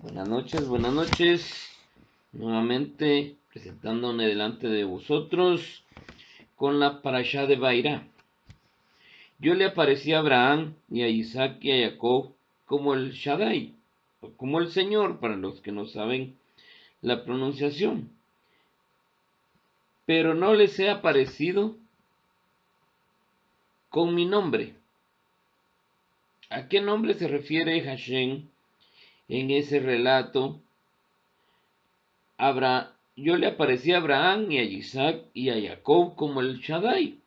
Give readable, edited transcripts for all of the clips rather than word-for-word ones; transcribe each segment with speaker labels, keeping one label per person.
Speaker 1: Buenas noches. Nuevamente presentándome delante de vosotros con la parashá de Vairá. Yo le aparecí a Abraham y a Isaac y a Jacob como el Shaddai, o como el Señor para los que no saben la pronunciación. Pero no les he aparecido con mi nombre. ¿A qué nombre se refiere Hashem en ese relato? Yo le aparecí a Abraham y a Isaac y a Jacob como el Shaddai,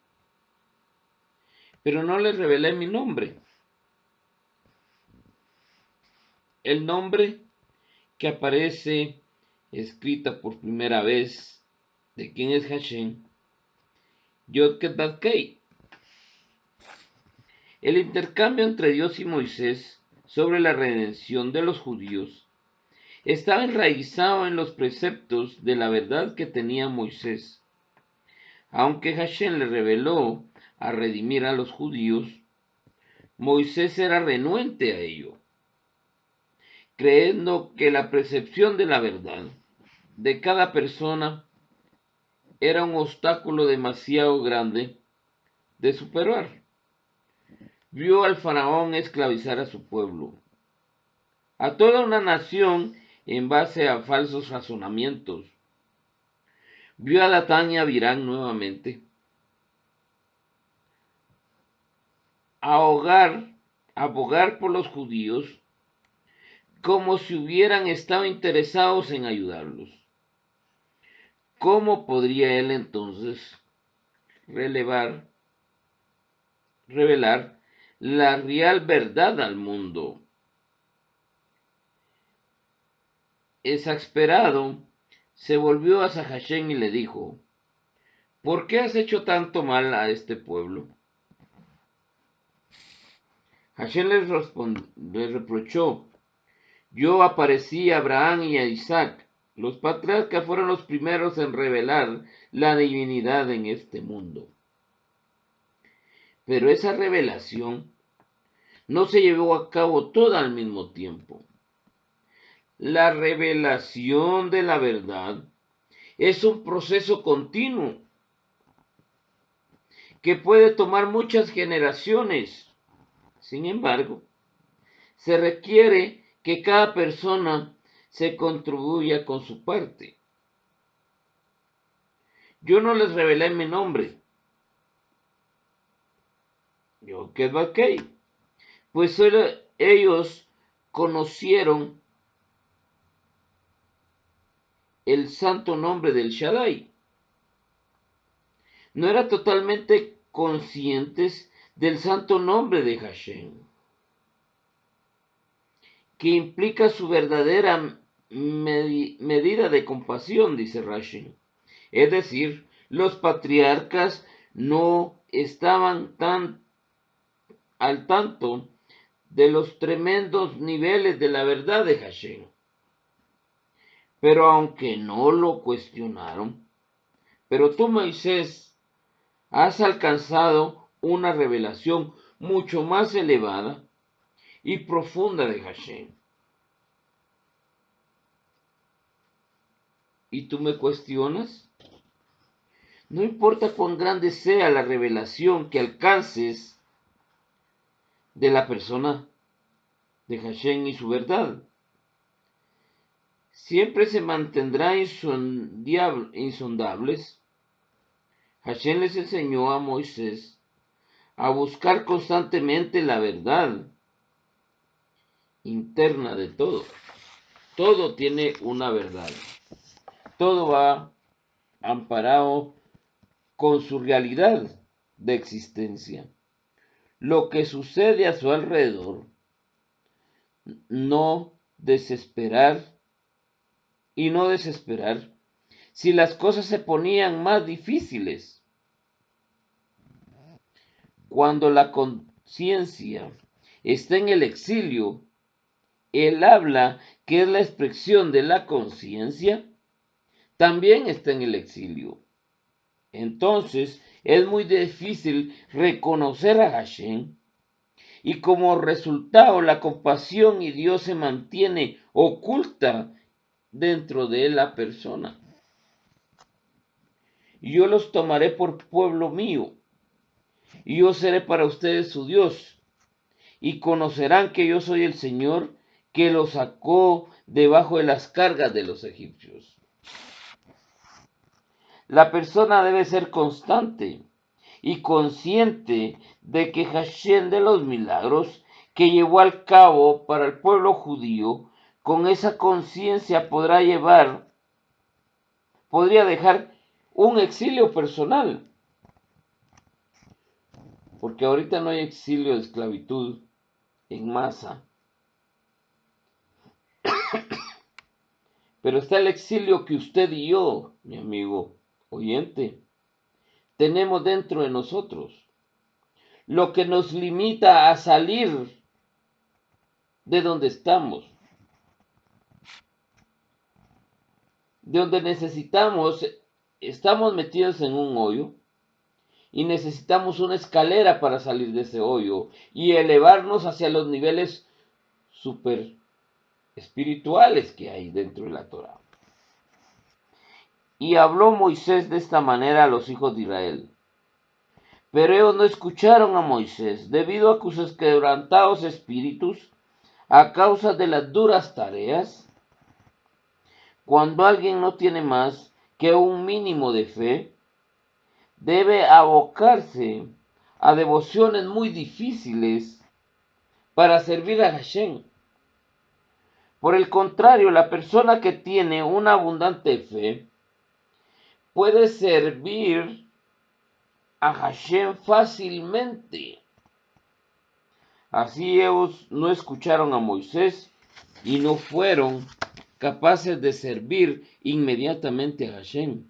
Speaker 1: pero no les revelé mi nombre. El nombre que aparece escrita por primera vez de quién es Hashem, Yod-Ket-Vav-Kei. El intercambio entre Dios y Moisés sobre la redención de los judíos estaba enraizado en los preceptos de la verdad que tenía Moisés. Aunque Hashem le reveló a redimir a los judíos, Moisés era renuente a ello, creyendo que la percepción de la verdad de cada persona era un obstáculo demasiado grande de superar. Vio al faraón esclavizar a su pueblo, a toda una nación en base a falsos razonamientos. Vio a Datán y a Abirán nuevamente abogar por los judíos como si hubieran estado interesados en ayudarlos. ¿Cómo podría él entonces revelar la real verdad al mundo? Exasperado, se volvió a Hashem y le dijo: ¿por qué has hecho tanto mal a este pueblo? Hashem les reprochó: yo aparecí a Abraham y a Isaac. Los patriarcas fueron los primeros en revelar la divinidad en este mundo. Pero esa revelación no se llevó a cabo toda al mismo tiempo. La revelación de la verdad es un proceso continuo que puede tomar muchas generaciones. Sin embargo, se requiere que cada persona se contribuya con su parte. Yo no les revelé mi nombre, Yod-Ket-Vav-Kei, pues solo ellos conocieron el santo nombre del Shaddai. No eran totalmente conscientes del santo nombre de Hashem, que implica su verdadera medida de compasión, dice Rashi. Es decir, los patriarcas no estaban tan al tanto de los tremendos niveles de la verdad de Hashem. Pero aunque no lo cuestionaron, pero tú, Moisés, has alcanzado una revelación mucho más elevada y profunda de Hashem. ¿Y tú me cuestionas? No importa cuán grande sea la revelación que alcances de la persona de Hashem y su verdad, siempre se mantendrá insondables. Hashem les enseñó a Moisés a buscar constantemente la verdad interna de todo. Todo tiene una verdad. Todo va amparado con su realidad de existencia. Lo que sucede a su alrededor, no desesperar si las cosas se ponían más difíciles. Cuando la conciencia está en el exilio, el habla, que es la expresión de la conciencia, también está en el exilio. Entonces es muy difícil reconocer a Hashem y como resultado la compasión y Dios se mantiene oculta dentro de la persona. Yo los tomaré por pueblo mío, y yo seré para ustedes su Dios, y conocerán que yo soy el Señor que los sacó debajo de las cargas de los egipcios. La persona debe ser constante y consciente de que Hashem de los milagros que llevó al cabo para el pueblo judío, con esa conciencia podría dejar un exilio personal, porque ahorita no hay exilio de esclavitud en masa, pero está el exilio que usted y yo, mi amigo oyente, tenemos dentro de nosotros, lo que nos limita a salir de donde estamos, de donde estamos metidos en un hoyo y necesitamos una escalera para salir de ese hoyo y elevarnos hacia los niveles super espirituales que hay dentro de la Torá. Y habló Moisés de esta manera a los hijos de Israel. Pero ellos no escucharon a Moisés, debido a sus quebrantados espíritus, a causa de las duras tareas. Cuando alguien no tiene más que un mínimo de fe, debe abocarse a devociones muy difíciles para servir a Hashem. Por el contrario, la persona que tiene una abundante fe puede servir a Hashem fácilmente. Así ellos no escucharon a Moisés y no fueron capaces de servir inmediatamente a Hashem,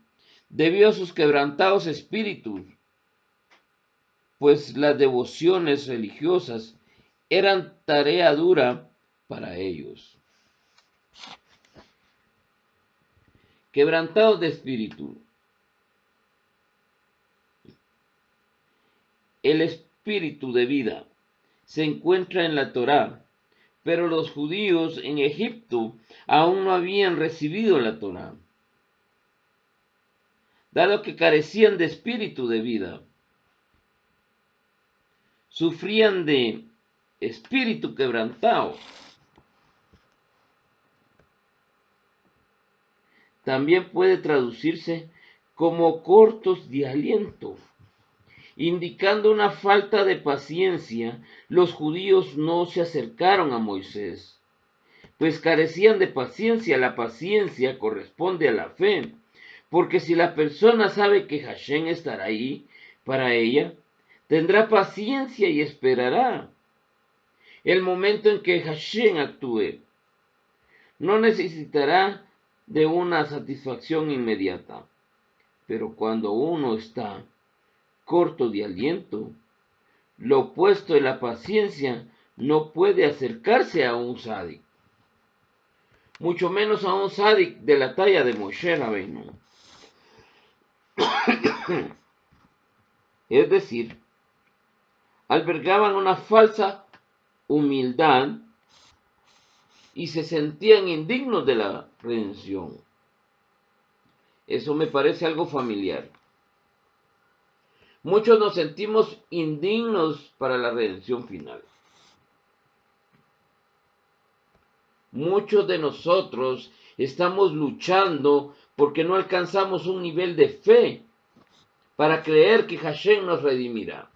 Speaker 1: debido a sus quebrantados espíritus, pues las devociones religiosas eran tarea dura para ellos. Quebrantados de espíritu. El espíritu de vida se encuentra en la Torá, pero los judíos en Egipto aún no habían recibido la Torá, dado que carecían de espíritu de vida. Sufrían de espíritu quebrantado. También puede traducirse como cortos de aliento, indicando una falta de paciencia. Los judíos no se acercaron a Moisés, pues carecían de paciencia. La paciencia corresponde a la fe, porque si la persona sabe que Hashem estará ahí para ella, tendrá paciencia y esperará el momento en que Hashem actúe. No necesitará de una satisfacción inmediata, pero cuando uno está corto de aliento, lo opuesto de la paciencia no puede acercarse a un sádic, mucho menos a un sádic de la talla de Moshe Rabbeinu. Es decir, albergaban una falsa humildad y se sentían indignos de la redención. Eso me parece algo familiar. Muchos nos sentimos indignos para la redención final. Muchos de nosotros estamos luchando porque no alcanzamos un nivel de fe para creer que Hashem nos redimirá.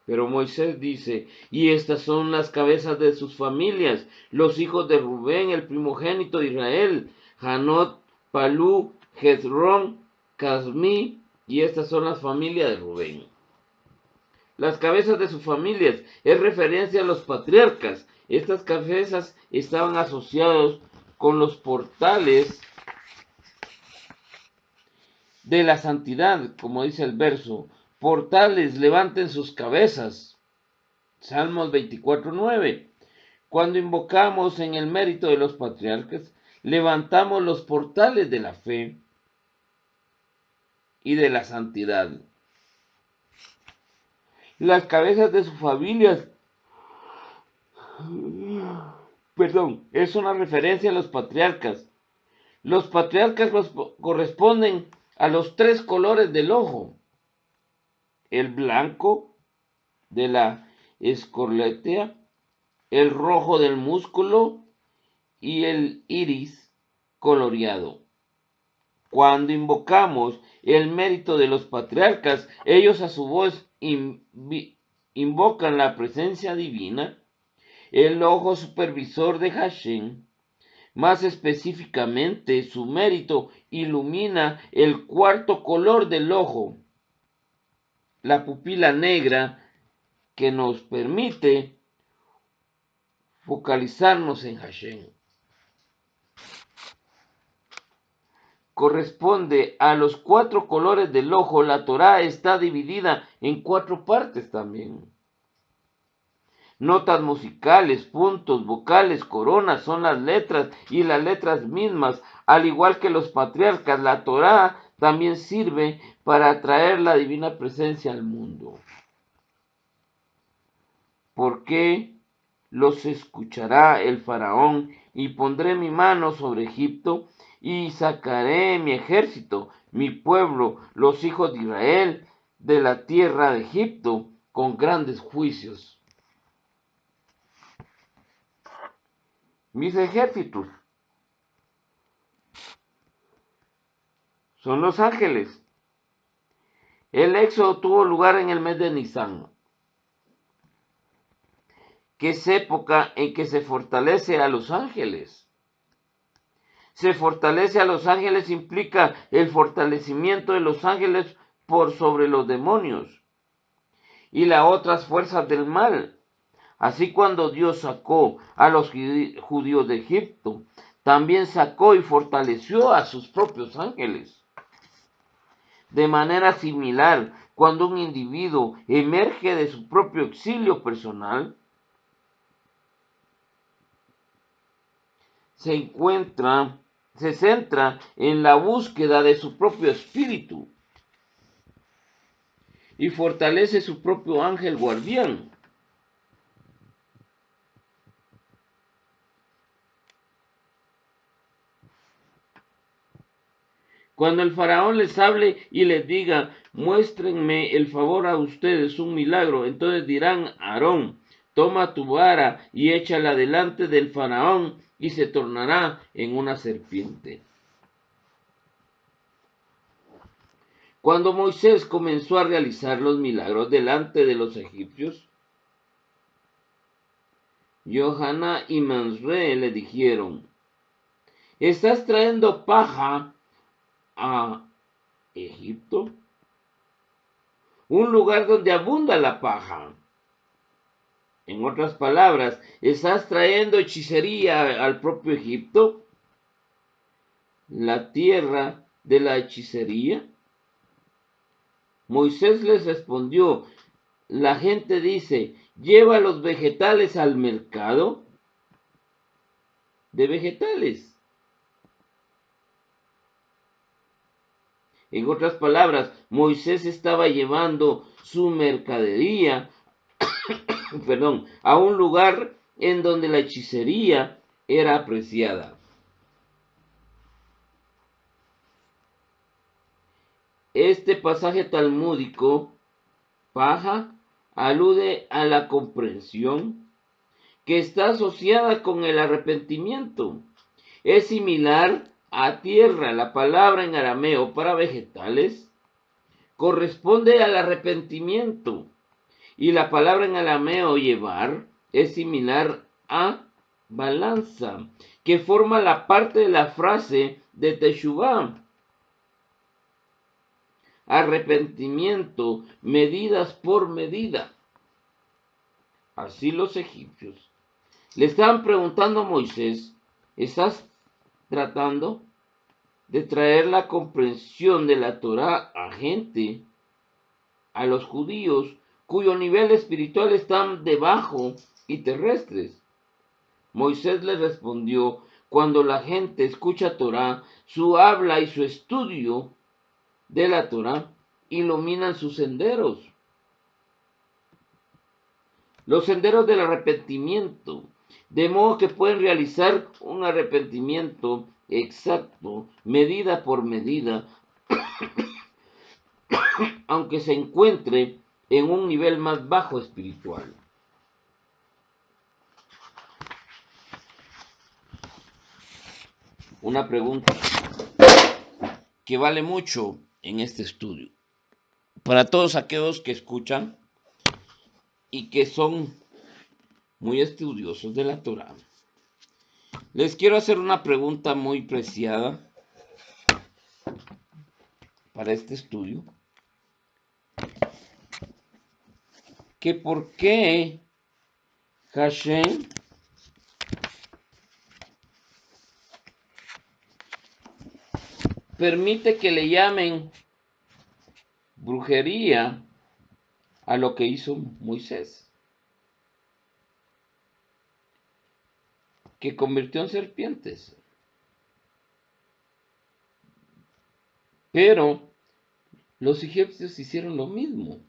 Speaker 1: Pero Moisés dice, y estas son las cabezas de sus familias, los hijos de Rubén, el primogénito de Israel, Hanot, Palú, Hezrón, Casmí, y estas son las familias de Rubén. Las cabezas de sus familias es referencia a los patriarcas. Estas cabezas estaban asociados con los portales de la santidad, como dice el verso. Portales, levanten sus cabezas. Salmos 24:9. Cuando invocamos en el mérito de los patriarcas, levantamos los portales de la fe. y de la santidad. Las cabezas de sus familias, es una referencia a los patriarcas. Los patriarcas corresponden a los 3 colores del ojo: el blanco de la escorletea, el rojo del músculo y el iris coloreado. Cuando invocamos el mérito de los patriarcas, ellos a su voz invocan la presencia divina, el ojo supervisor de Hashem. Más específicamente, su mérito ilumina el 4º color del ojo, la pupila negra, que nos permite focalizarnos en Hashem. Corresponde a los 4 colores del ojo. La Torá está dividida en 4 partes también. Notas musicales, puntos, vocales, coronas son las letras y las letras mismas. Al igual que los patriarcas, la Torá también sirve para atraer la divina presencia al mundo. ¿Por qué los escuchará el faraón? Y pondré mi mano sobre Egipto y sacaré mi ejército, mi pueblo, los hijos de Israel, de la tierra de Egipto, con grandes juicios. Mis ejércitos son los ángeles. El éxodo tuvo lugar en el mes de Nisán, que es época en que se fortalece a los ángeles. Se fortalece a los ángeles implica el fortalecimiento de los ángeles por sobre los demonios y las otras fuerzas del mal. Así, cuando Dios sacó a los judíos de Egipto, también sacó y fortaleció a sus propios ángeles. De manera similar, cuando un individuo emerge de su propio exilio personal, se centra en la búsqueda de su propio espíritu y fortalece su propio ángel guardián. Cuando el faraón les hable y les diga: muéstrenme el favor a ustedes un milagro, entonces dirán a Aarón: toma tu vara y échala delante del faraón y se tornará en una serpiente. Cuando Moisés comenzó a realizar los milagros delante de los egipcios, Johanna y Mansre le dijeron: ¿estás trayendo paja a Egipto? Un lugar donde abunda la paja. En otras palabras, ¿estás trayendo hechicería al propio Egipto, la tierra de la hechicería? Moisés les respondió: la gente dice: lleva los vegetales al mercado de vegetales. En otras palabras, Moisés estaba llevando su mercadería a un lugar en donde la hechicería era apreciada. Este pasaje talmúdico, paja, alude a la comprensión que está asociada con el arrepentimiento. Es similar a tierra. La palabra en arameo para vegetales corresponde al arrepentimiento, y la palabra en arameo llevar es similar a balanza, que forma la parte de la frase de Teshuvah. Arrepentimiento, medidas por medida. Así los egipcios le estaban preguntando a Moisés: ¿estás tratando de traer la comprensión de la Torá a los judíos, cuyo nivel espiritual están debajo y terrestres? Moisés les respondió: cuando la gente escucha Torá, su habla y su estudio de la Torá iluminan sus senderos, los senderos del arrepentimiento, de modo que pueden realizar un arrepentimiento exacto, medida por medida, aunque se encuentre en un nivel más bajo espiritual. Una pregunta que vale mucho en este estudio, para todos aquellos que escuchan y que son muy estudiosos de la Torá. Les quiero hacer una pregunta muy preciada para este estudio, que por qué Hashem permite que le llamen brujería a lo que hizo Moisés, que convirtió en serpientes. Pero los egipcios hicieron lo mismo.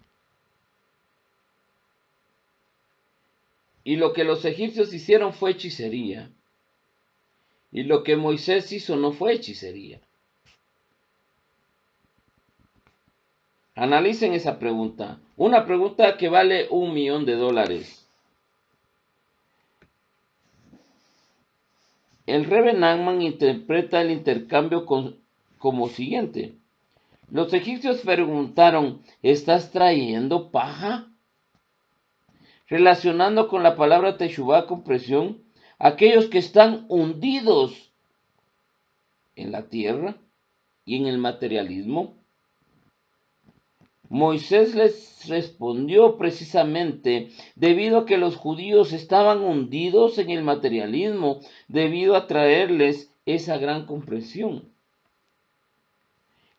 Speaker 1: Y lo que los egipcios hicieron fue hechicería. Y lo que Moisés hizo no fue hechicería. Analicen esa pregunta. Una pregunta que vale $1.000.000. El Rebbe Nachman interpreta el intercambio como siguiente. Los egipcios preguntaron, ¿estás trayendo paja? Relacionando con la palabra Teshuvá con presión, aquellos que están hundidos en la tierra y en el materialismo. Moisés les respondió precisamente debido a que los judíos estaban hundidos en el materialismo, debido a traerles esa gran comprensión.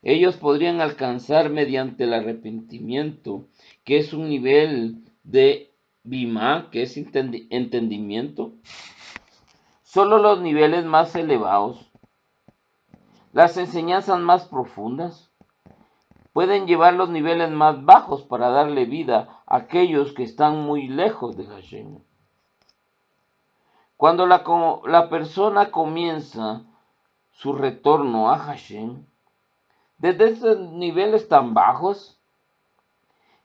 Speaker 1: Ellos podrían alcanzar mediante el arrepentimiento, que es un nivel de bimá, que es entendimiento, solo los niveles más elevados, las enseñanzas más profundas, pueden llevar los niveles más bajos para darle vida a aquellos que están muy lejos de Hashem. Cuando la persona comienza su retorno a Hashem, desde estos niveles tan bajos,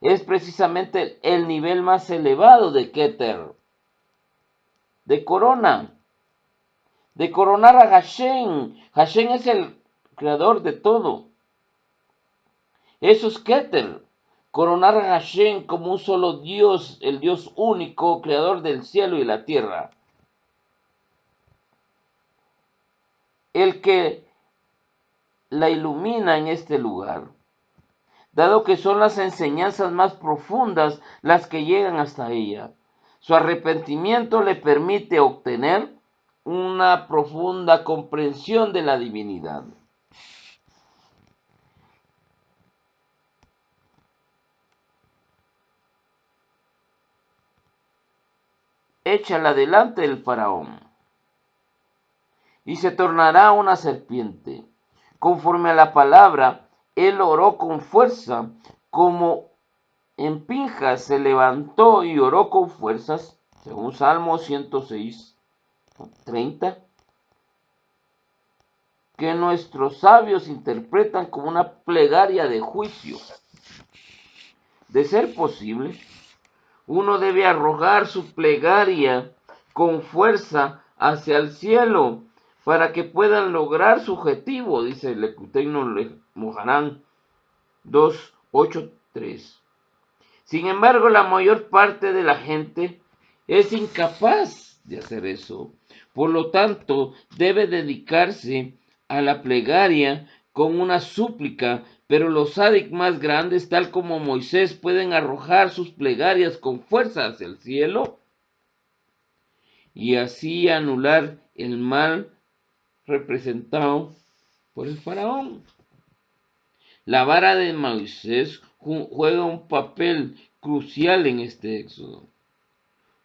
Speaker 1: es precisamente el nivel más elevado de Keter, de corona, de coronar a Hashem. Hashem es el creador de todo. Eso es Keter, coronar a Hashem como un solo Dios, el Dios único, creador del cielo y la tierra. El que la ilumina en este lugar, dado que son las enseñanzas más profundas las que llegan hasta ella. Su arrepentimiento le permite obtener una profunda comprensión de la divinidad. Échala delante del faraón, y se tornará una serpiente. Conforme a la palabra, él oró con fuerza, como en Pinjas se levantó y oró con fuerzas, según Salmo 106:30, que nuestros sabios interpretan como una plegaria de juicio. De ser posible, uno debe arrojar su plegaria con fuerza hacia el cielo para que puedan lograr su objetivo, dice Lecuteino Moharán 2:8-3. Sin embargo, la mayor parte de la gente es incapaz de hacer eso. Por lo tanto, debe dedicarse a la plegaria con una súplica, pero los sádic más grandes, tal como Moisés, pueden arrojar sus plegarias con fuerza hacia el cielo y así anular el mal representado por el faraón. La vara de Moisés juega un papel crucial en este éxodo.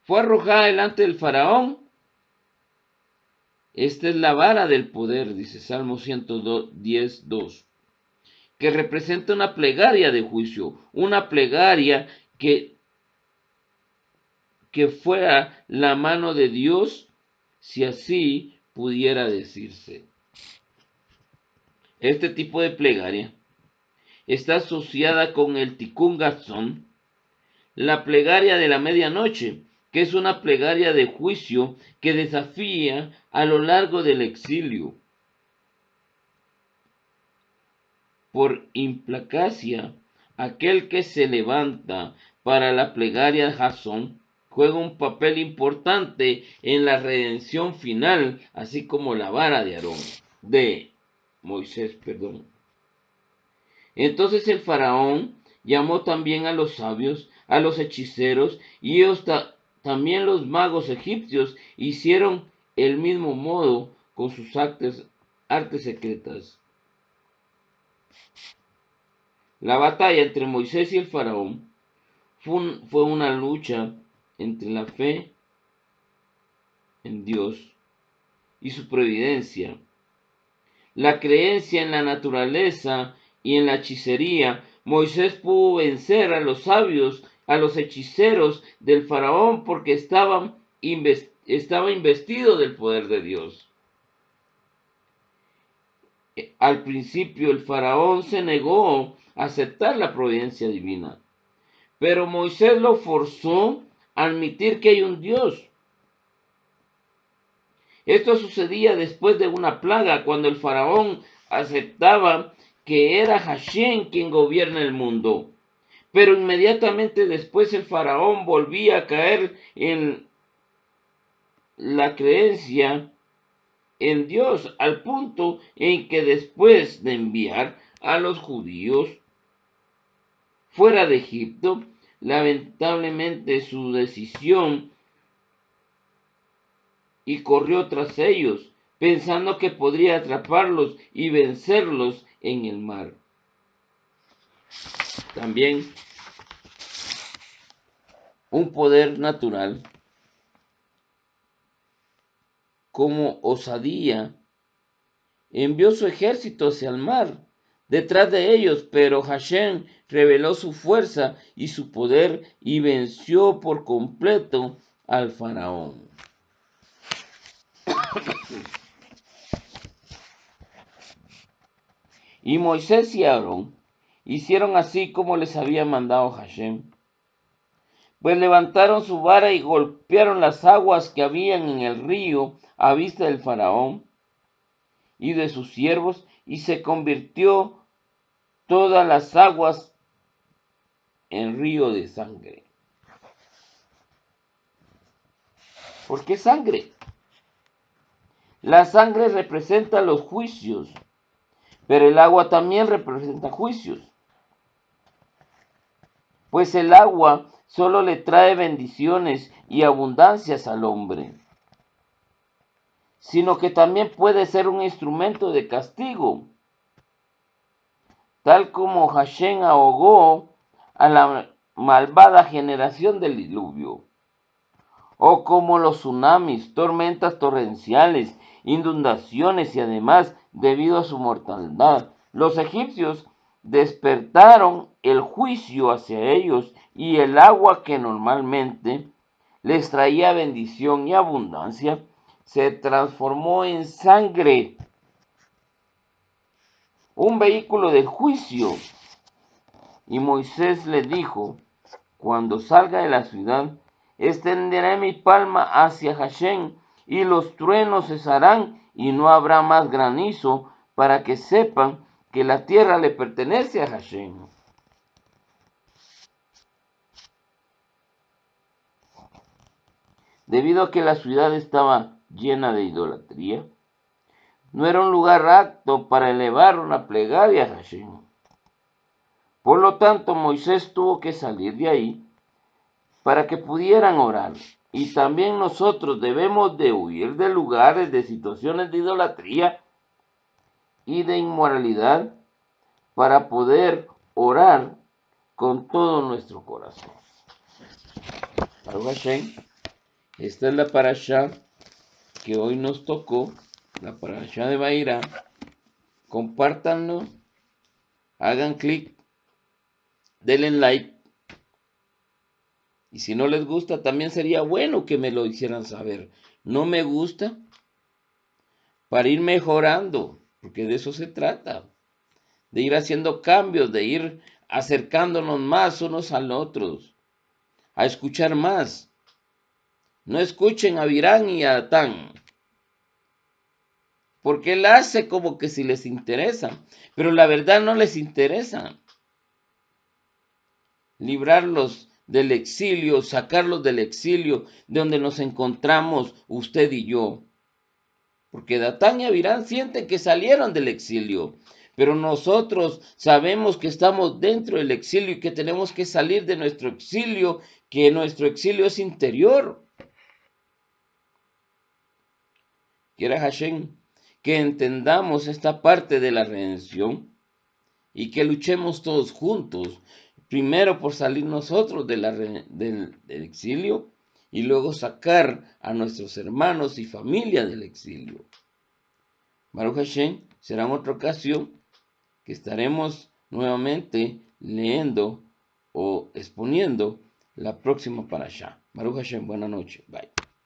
Speaker 1: Fue arrojada delante del faraón. Esta es la vara del poder, dice Salmo 110:2. que representa una plegaria de juicio, una plegaria que fuera la mano de Dios, si así pudiera decirse. Este tipo de plegaria está asociada con el Tikkun Gatzón, la plegaria de la medianoche, que es una plegaria de juicio que desafía a lo largo del exilio. Por implacacia, aquel que se levanta para la plegaria de Jasón juega un papel importante en la redención final, así como la vara de Moisés. Entonces el faraón llamó también a los sabios, a los hechiceros, y ellos también los magos egipcios hicieron el mismo modo con sus artes secretas. La batalla entre Moisés y el faraón fue una lucha entre la fe en Dios y su providencia, la creencia en la naturaleza y en la hechicería. Moisés pudo vencer a los sabios, a los hechiceros del faraón, porque estaba investido del poder de Dios. Al principio el faraón se negó a aceptar la providencia divina, pero Moisés lo forzó a admitir que hay un Dios. Esto sucedía después de una plaga, cuando el faraón aceptaba que era Hashem quien gobierna el mundo. Pero inmediatamente después el faraón volvía a caer en la creencia en Dios, al punto en que después de enviar a los judíos fuera de Egipto, lamentablemente su decisión y corrió tras ellos, pensando que podría atraparlos y vencerlos en el mar. También un poder natural como osadía envió su ejército hacia el mar detrás de ellos, pero Hashem reveló su fuerza y su poder y venció por completo al faraón. Y Moisés y Aarón hicieron así como les había mandado Hashem, pues levantaron su vara y golpearon las aguas que habían en el río a vista del faraón y de sus siervos, y se convirtió todas las aguas en río de sangre. ¿Por qué sangre? La sangre representa los juicios, pero el agua también representa juicios, pues el agua solo le trae bendiciones y abundancias al hombre, sino que también puede ser un instrumento de castigo, tal como Hashem ahogó a la malvada generación del diluvio, o como los tsunamis, tormentas torrenciales, inundaciones y además, debido a su mortandad, los egipcios despertaron el juicio hacia ellos y el agua que normalmente les traía bendición y abundancia se transformó en sangre, un vehículo del juicio. Y Moisés le dijo: cuando salga de la ciudad, extenderé mi palma hacia Hashem, y los truenos cesarán, y no habrá más granizo, para que sepan que la tierra le pertenece a Hashem. Debido a que la ciudad estaba llena de idolatría, no era un lugar apto para elevar una plegaria a Hashem. Por lo tanto, Moisés tuvo que salir de ahí para que pudieran orar. Y también nosotros debemos de huir de lugares, de situaciones de idolatría y de inmoralidad para poder orar con todo nuestro corazón. Baruch Hashem, esta es la parashá que hoy nos tocó, la parashá de Vairá. Compártanlo hagan clic, denle like. Y si no les gusta, también sería bueno que me lo hicieran saber. No me gusta para ir mejorando, porque de eso se trata. De ir haciendo cambios, de ir acercándonos más unos a los otros, a escuchar más. No escuchen a Virán y a Datán, porque él hace como que si les interesa, pero la verdad no les interesa. Librarlos del exilio, sacarlos del exilio, de donde nos encontramos usted y yo. Porque Datán y Avirán sienten que salieron del exilio, pero nosotros sabemos que estamos dentro del exilio y que tenemos que salir de nuestro exilio, que nuestro exilio es interior. Quiera Hashem que entendamos esta parte de la redención y que luchemos todos juntos, primero por salir nosotros del exilio y luego sacar a nuestros hermanos y familia del exilio. Baruch Hashem, será en otra ocasión que estaremos nuevamente leyendo o exponiendo la próxima parashá. Baruch Hashem, buena noche. Bye.